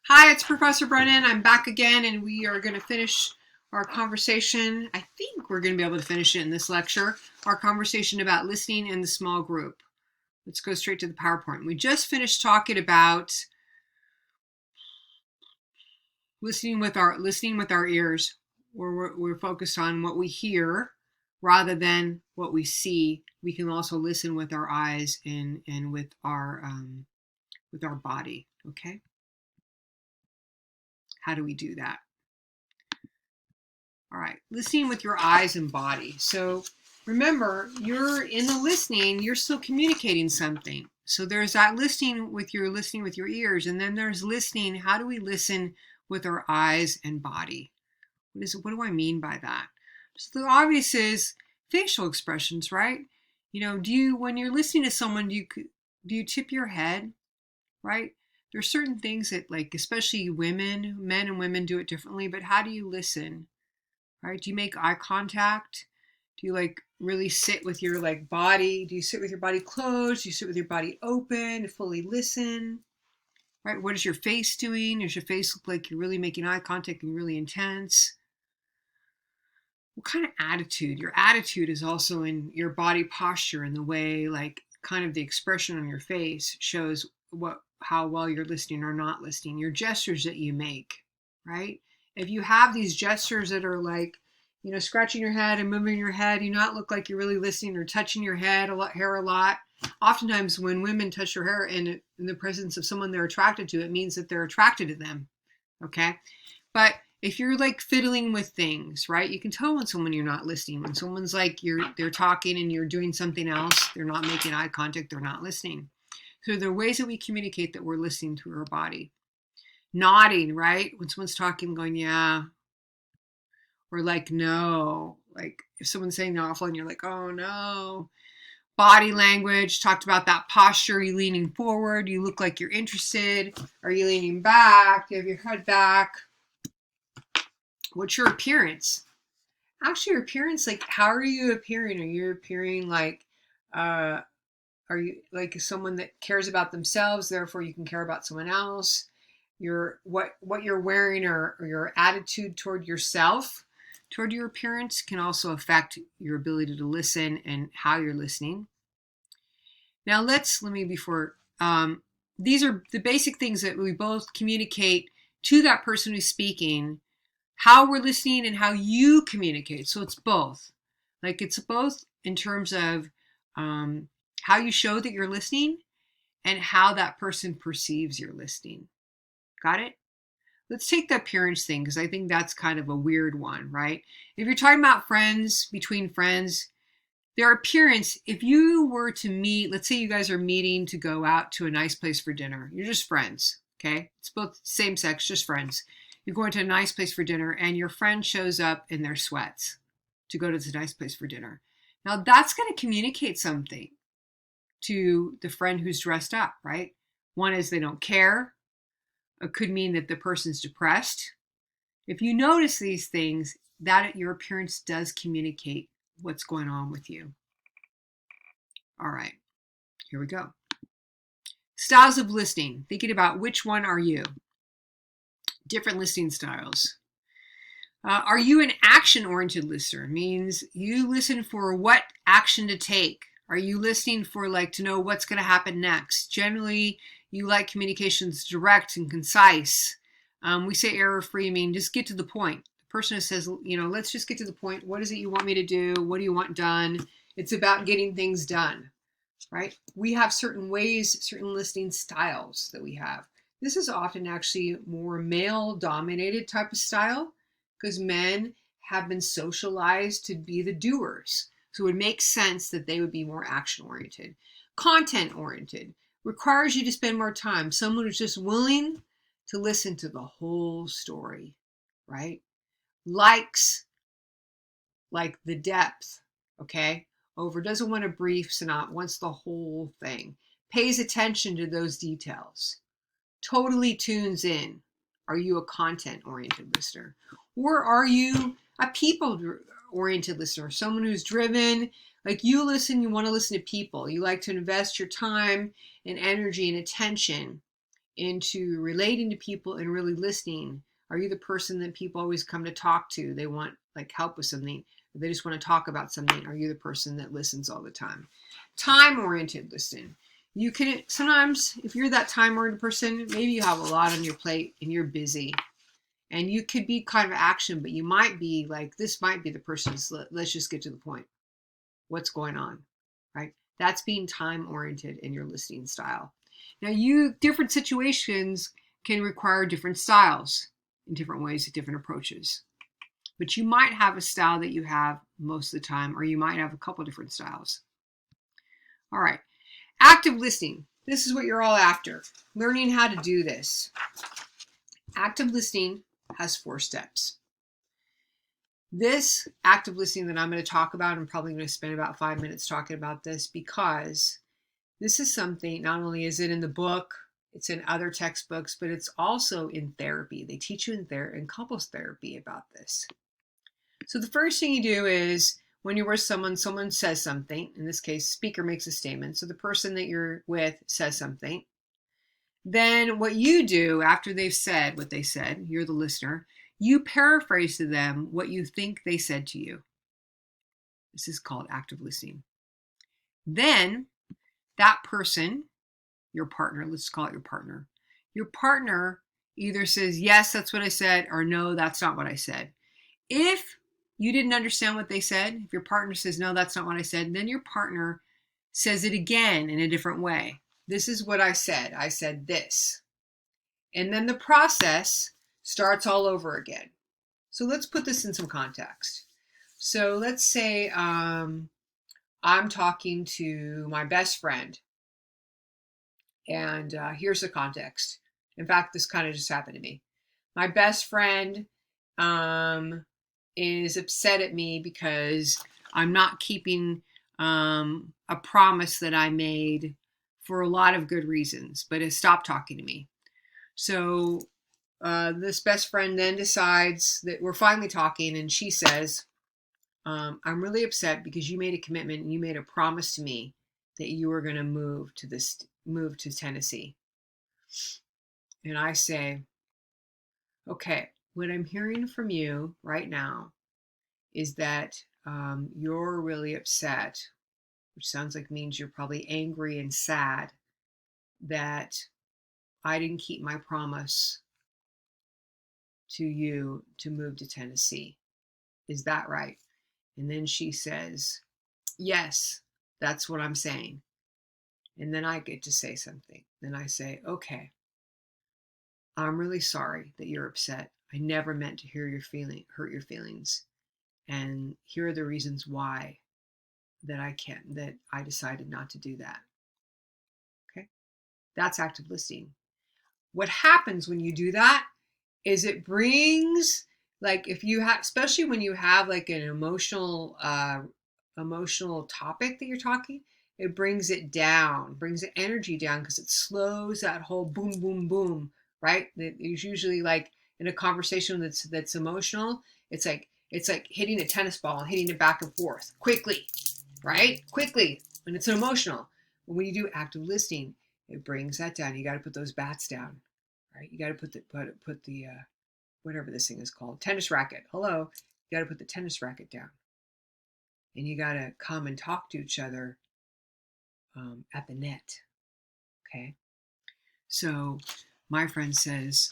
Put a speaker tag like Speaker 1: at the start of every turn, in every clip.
Speaker 1: Hi, it's Professor Brennan. I'm back again, and we are going to finish our conversation. I think we're going to be able to finish it in this lecture. Our conversation about listening in the small group. Let's go straight to the PowerPoint. We just finished talking about listening with our ears, where we're focused on what we hear rather than what we see. We can also listen with our eyes and with our body. Okay, how do we do that? All right, listening with your eyes and body. So remember, you're in the listening, you're still communicating something. So there's that listening with your ears, and then there's listening. How do we listen with our eyes and body? What do I mean by that? So the obvious is facial expressions, right? You know, when you're listening to someone, do you tip your head, right? There's certain things that, like, especially men and women do it differently, but how do you listen? Right? Do you make eye contact? Do you like really sit with your body? Do you sit with your body closed? Do you sit with your body open to fully listen? Right? What is your face doing? Does your face look like you're really making eye contact and really intense? What kind of attitude? Your attitude is also in your body posture, and the way, like, kind of the expression on your face shows how well you're listening or not listening. Your gestures that you make, right? If you have these gestures that are like, scratching your head and moving your head, you not look like you're really listening, or touching your hair a lot. Oftentimes when women touch their hair in the presence of someone they're attracted to, it means that they're attracted to them. Okay. But if you're like fiddling with things, right, you can tell when you're not listening. When someone's like, they're talking and you're doing something else, they're not making eye contact, they're not listening. So there are ways that we communicate that we're listening through our body. Nodding, right? When someone's talking, going, yeah, or like, no. Like if someone's saying awful and you're like, oh no. Body language, talked about that posture. Are you leaning forward? You look like you're interested. Are you leaning back? Do you have your head back? What's your appearance? Actually, your appearance, like, how are you appearing? Are you appearing like, are you like someone that cares about themselves, therefore you can care about someone else? What you're wearing, or your attitude toward yourself, toward your appearance, can also affect your ability to listen and how you're listening. Now these are the basic things that we both communicate to that person who's speaking, how we're listening and how you communicate. So it's both. Like, it's both in terms of how you show that you're listening and how that person perceives your listening. Got it? Let's take the appearance thing, because I think that's kind of a weird one, right? If you're talking about friends, between friends, their appearance, if you were to meet, let's say you guys are meeting to go out to a nice place for dinner. You're just friends, okay? It's both same sex, just friends. You're going to a nice place for dinner, and your friend shows up in their sweats to go to this nice place for dinner. Now, that's going to communicate something to the friend who's dressed up, right? One is they don't care. It could mean that the person's depressed. If you notice these things, that your appearance does communicate what's going on with you. All right, here we go. Styles of listening. Thinking about which one are you? Different listening styles. Are you an action-oriented listener? Means you listen for what action to take. Are you listening for, like, to know what's going to happen next? Generally, you like communications direct and concise. We say error-free, mean just get to the point. The person who says, let's just get to the point. What is it you want me to do? What do you want done? It's about getting things done, right? We have certain ways, certain listening styles that we have. This is often actually more male-dominated type of style, because men have been socialized to be the doers. So it would make sense that they would be more action-oriented. Content-oriented requires you to spend more time. Someone who's just willing to listen to the whole story, right? Likes, like, the depth, okay? Over, doesn't want a brief synopsis, wants the whole thing. Pays attention to those details. Totally tunes in. Are you a content-oriented listener? Or are you a people-oriented listener? Someone who's driven, like, you want to listen to people. You like to invest your time and energy and attention into relating to people and really listening? Are you the person that people always come to talk to? They want like help with something. They just want to talk about something. Are you the person that listens all the time? Time-oriented listening. You can sometimes, if you're that time-oriented person, maybe you have a lot on your plate and you're busy. And you could be kind of action, but you might be like, this might be the person's, let's just get to the point. What's going on, right? That's being time-oriented in your listening style. Now, different situations can require different styles in different ways, different approaches. But you might have a style that you have most of the time, or you might have a couple different styles. All right. Active listening. This is what you're all after. Learning how to do this. Active listening has 4 steps. This active listening that I'm going to talk about, I'm probably going to spend about 5 minutes talking about this, because this is something, not only is it in the book, it's in other textbooks, but it's also in therapy. They teach you in couples therapy about this. So the first thing you do is, when you're with someone says something. In this case, speaker makes a statement. So the person that you're with says something. Then what you do after they've said what they said, you're the listener, you paraphrase to them what you think they said to you. This is called active listening. Then that person, your partner, let's call it your partner either says, yes, that's what I said, or no, that's not what I said. If you didn't understand what they said, if your partner says, no, that's not what I said, then your partner says it again in a different way. This is what I said. I said this. And then the process starts all over again. So let's put this in some context. So let's say I'm talking to my best friend. And here's the context. In fact, this kind of just happened to me. My best friend is upset at me because I'm not keeping a promise that I made for a lot of good reasons, but has stopped talking to me. So this best friend then decides that we're finally talking, and she says, I'm really upset because you made a commitment and you made a promise to me that you were going to move to Tennessee. And I say, okay, what I'm hearing from you right now is that you're really upset, which sounds like means you're probably angry and sad that I didn't keep my promise to you to move to Tennessee. Is that right? And then she says, yes, that's what I'm saying. And then I get to say something. Then I say, okay, I'm really sorry that you're upset. I never meant to hurt your feelings. And here are the reasons why that I decided not to do that. Okay. That's active listening. What happens when you do that is it brings, like, if you have, especially when you have like an emotional topic that you're talking, it brings it down, brings the energy down, because it slows that whole boom, boom, boom, right? It's usually like in a conversation that's emotional, it's like hitting a tennis ball and hitting it back and forth quickly, right? Quickly, when it's emotional. When you do active listening, it brings that down. You got to put those bats down, right? You got to put the whatever this thing is called, tennis racket. Hello, you got to put the tennis racket down, and you got to come and talk to each other at the net. Okay, so my friend says,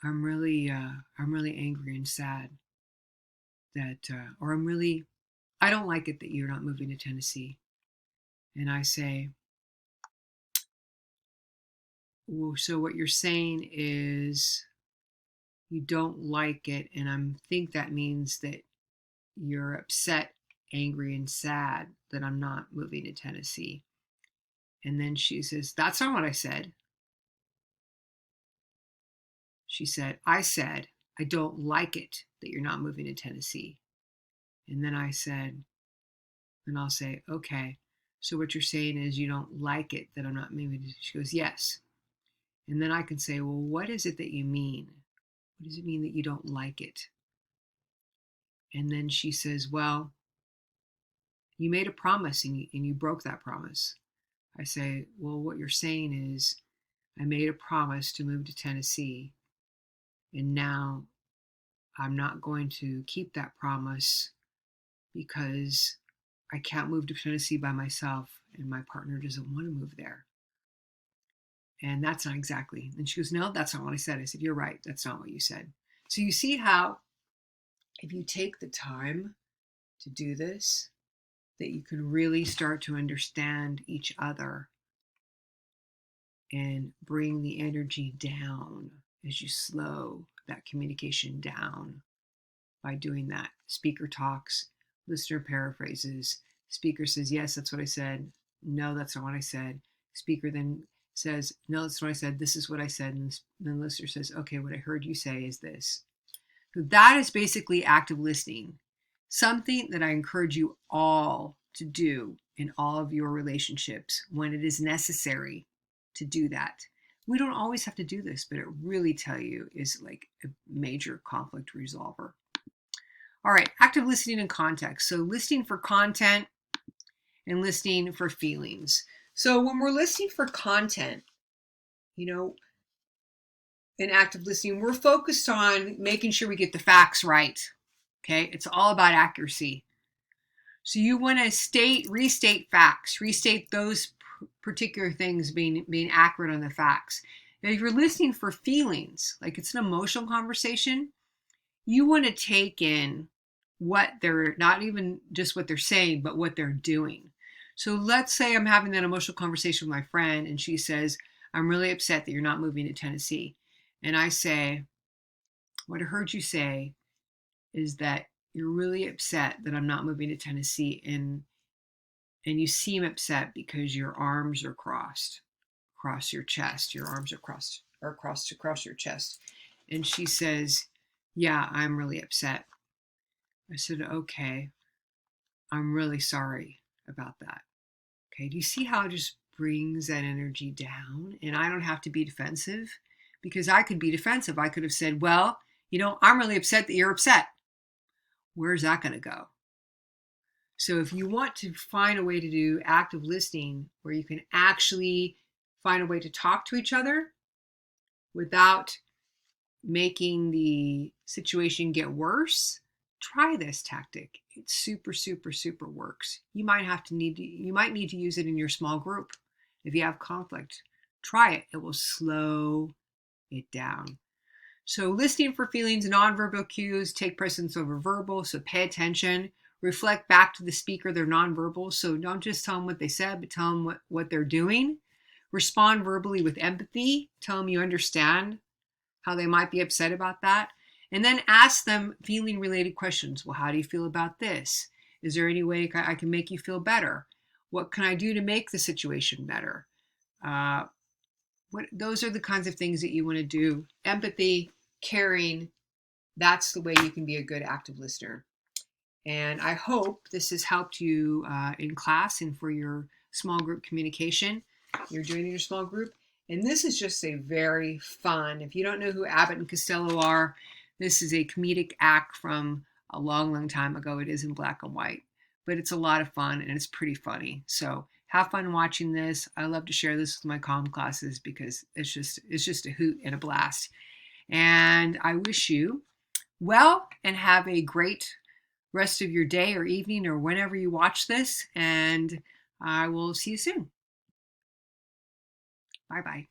Speaker 1: I'm really angry and sad that, or I don't like it that you're not moving to Tennessee. And I say, well, so what you're saying is you don't like it, and I think that means that you're upset, angry, and sad that I'm not moving to Tennessee. And then she says, that's not what I said. She said, I don't like it that you're not moving to Tennessee. And then I said, and I'll say, okay, so what you're saying is you don't like it that I'm not moving. She goes, yes. And then I can say, well, what is it that you mean? What does it mean that you don't like it? And then she says, well, you made a promise and you broke that promise. I say, well, what you're saying is, I made a promise to move to Tennessee, and now I'm not going to keep that promise because I can't move to Tennessee by myself and my partner doesn't want to move there. And that's not exactly. And she goes, no, that's not what I said. I said, you're right. That's not what you said. So you see how if you take the time to do this, that you can really start to understand each other and bring the energy down as you slow that communication down by doing that. Speaker talks, listener paraphrases. Speaker says, yes, that's what I said. No, that's not what I said. Speaker then says, no, that's what I said. This is what I said. And then the listener says, okay, what I heard you say is this. So that is basically active listening. Something that I encourage you all to do in all of your relationships when it is necessary to do that. We don't always have to do this, but it really tell you is like a major conflict resolver. All right, active listening and context. So listening for content and listening for feelings. So when we're listening for content, in active listening, we're focused on making sure we get the facts right. Okay, it's all about accuracy. So you want to restate facts, restate those particular things being accurate on the facts. Now, if you're listening for feelings, like it's an emotional conversation, you want to take in what they're, not even just what they're saying, but what they're doing. So let's say I'm having that emotional conversation with my friend and she says, I'm really upset that you're not moving to Tennessee. And I say, what I heard you say is that you're really upset that I'm not moving to Tennessee, and you seem upset because your arms are crossed across your chest. Your arms are crossed across your chest. And she says, yeah, I'm really upset. I said, okay, I'm really sorry about that. Okay, do you see how it just brings that energy down? And I don't have to be defensive, because I could be defensive. I could have said, well, I'm really upset that you're upset. Where's that going to go? So if you want to find a way to do active listening where you can actually find a way to talk to each other without making the situation get worse, try this tactic. It super, super, super works. You might need to use it in your small group. If you have conflict, try it. It will slow it down. So listening for feelings, nonverbal cues take precedence over verbal. So pay attention, reflect back to the speaker, their nonverbal. So don't just tell them what they said, but tell them what they're doing. Respond verbally with empathy. Tell them you understand how they might be upset about that. And then ask them feeling related questions. Well, how do you feel about this? Is there any way I can make you feel better? What can I do to make the situation better? Those are the kinds of things that you want to do. Empathy, caring, that's the way you can be a good active listener. And I hope this has helped you in class and for your small group communication. You're doing in your small group. And this is just a very fun, if you don't know who Abbott and Costello are, this is a comedic act from a long, long time ago. It is in black and white, but it's a lot of fun and it's pretty funny. So have fun watching this. I love to share this with my comm classes because it's just a hoot and a blast. And I wish you well and have a great rest of your day or evening or whenever you watch this. And I will see you soon. Bye-bye.